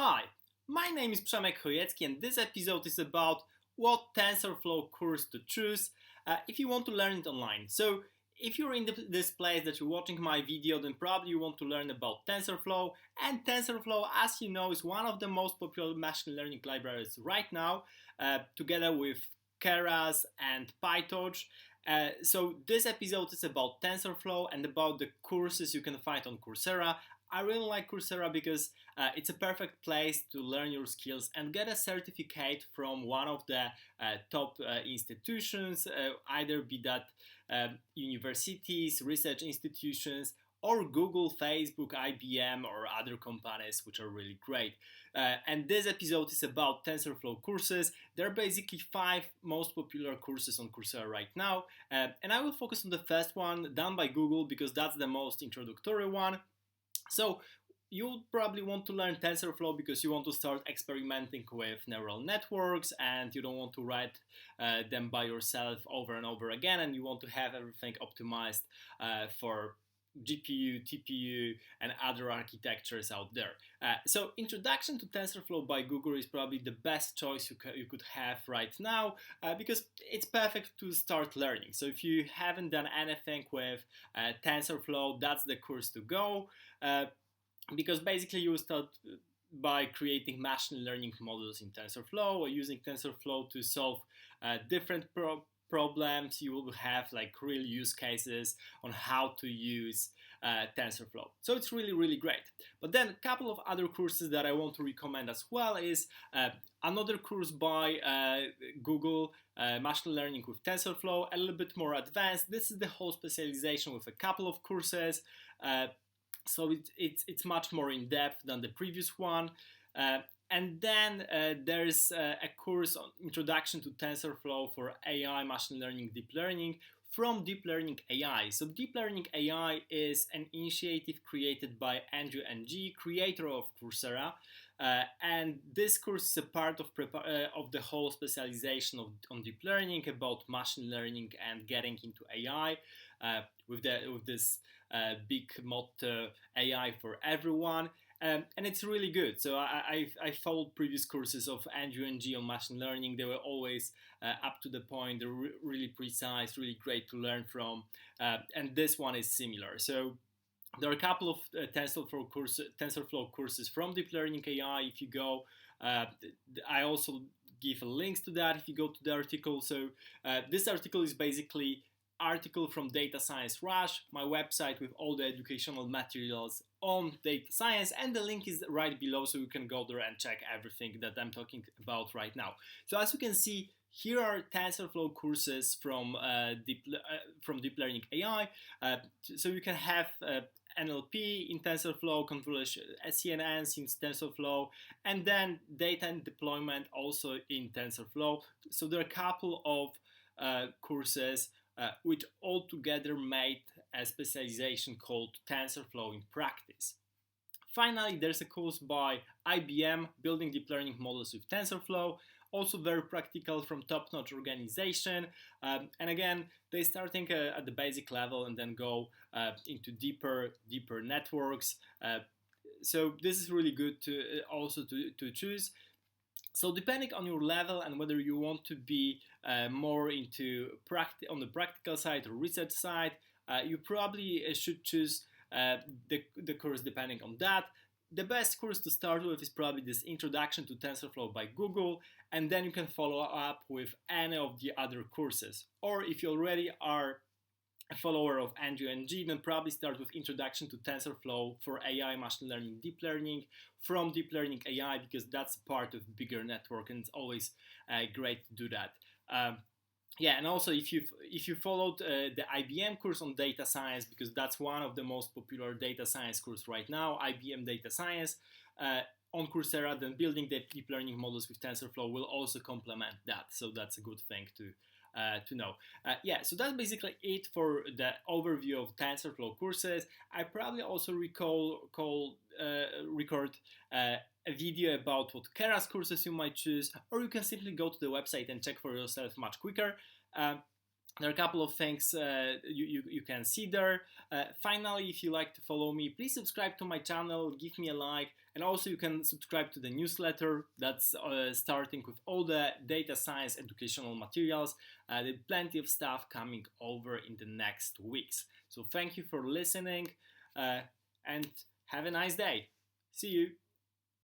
Hi, my name is Przemek Chojecki and this episode is about what TensorFlow course to choose if you want to learn it online. So if you're in this place that you're watching my video, then probably you want to learn about TensorFlow. And TensorFlow, as you know, is one of the most popular machine learning libraries right now, together with Keras and PyTorch. So this episode is about TensorFlow and about the courses you can find on Coursera. I really like Coursera because it's a perfect place to learn your skills and get a certificate from one of the top institutions, either be that universities, research institutions, or Google, Facebook, IBM, or other companies which are really great. And this episode is about TensorFlow courses. There are basically 5 most popular courses on Coursera right now, and I will focus on the first one done by Google because that's the most introductory one. So you probably want to learn TensorFlow because you want to start experimenting with neural networks and you don't want to write them by yourself over and over again, and you want to have everything optimized for GPU, TPU, and other architectures out there. So Introduction to TensorFlow by Google is probably the best choice you could have right now because it's perfect to start learning. So if you haven't done anything with TensorFlow, that's the course to go. Because basically you will start by creating machine learning models in TensorFlow or using TensorFlow to solve different problems. You will have like real use cases on how to use TensorFlow. So it's really great. But then a couple of other courses that I want to recommend as well is another course by Google, Machine Learning with TensorFlow, a little bit more advanced. This is the whole specialization with a couple of courses. So it's much more in depth than the previous one. And then there's a course on Introduction to TensorFlow for AI, Machine Learning, Deep Learning from Deep Learning AI. So Deep Learning AI is an initiative created by Andrew Ng, creator of Coursera. And this course is a part of the whole specialization on deep learning about machine learning and getting into AI with this big motto AI for everyone. And it's really good. So I followed previous courses of Andrew Ng on machine learning. They were always up to the point. They're really precise, really great to learn from. And this one is similar. So there are a couple of TensorFlow courses from Deep Learning AI. If you go, I also give links to that if you go to the article. So this article is basically article from Data Science Rush, my website with all the educational materials on data science, and the link is right below, so you can go there and check everything that I'm talking about right now. So as you can see, here are TensorFlow courses from Deep Learning AI. So you can have NLP in TensorFlow, convolution, SCNNs in TensorFlow, and then data and deployment also in TensorFlow. So there are a couple of courses which all together made a specialization called TensorFlow in Practice. Finally, there's a course by IBM, Building Deep Learning Models with TensorFlow, also very practical from top-notch organization. And again, they're starting at the basic level and then go into deeper networks. So this is really good to also to choose. So depending on your level and whether you want to be more into on the practical side or research side, you probably should choose the course depending on that. The best course to start with is probably this Introduction to TensorFlow by Google, and then you can follow up with any of the other courses. Or if you already are a follower of Andrew Ng, then probably start with Introduction to TensorFlow for AI, Machine Learning, Deep Learning from Deep Learning AI, because that's part of bigger network and it's always great to do that. Yeah, and also if you followed the IBM course on data science, because that's one of the most popular data science courses right now, IBM Data Science on Coursera, then building the deep learning models with TensorFlow will also complement that. So that's a good thing to know. Yeah, so that's basically it for the overview of TensorFlow courses. I probably also record a video about what Keras courses you might choose, or you can simply go to the website and check for yourself much quicker. There are a couple of things you can see there. Finally, if you like to follow me, please subscribe to my channel, give me a like, and also you can subscribe to the newsletter that's starting with all the data science educational materials. There's plenty of stuff coming over in the next weeks. So thank you for listening and have a nice day. See you.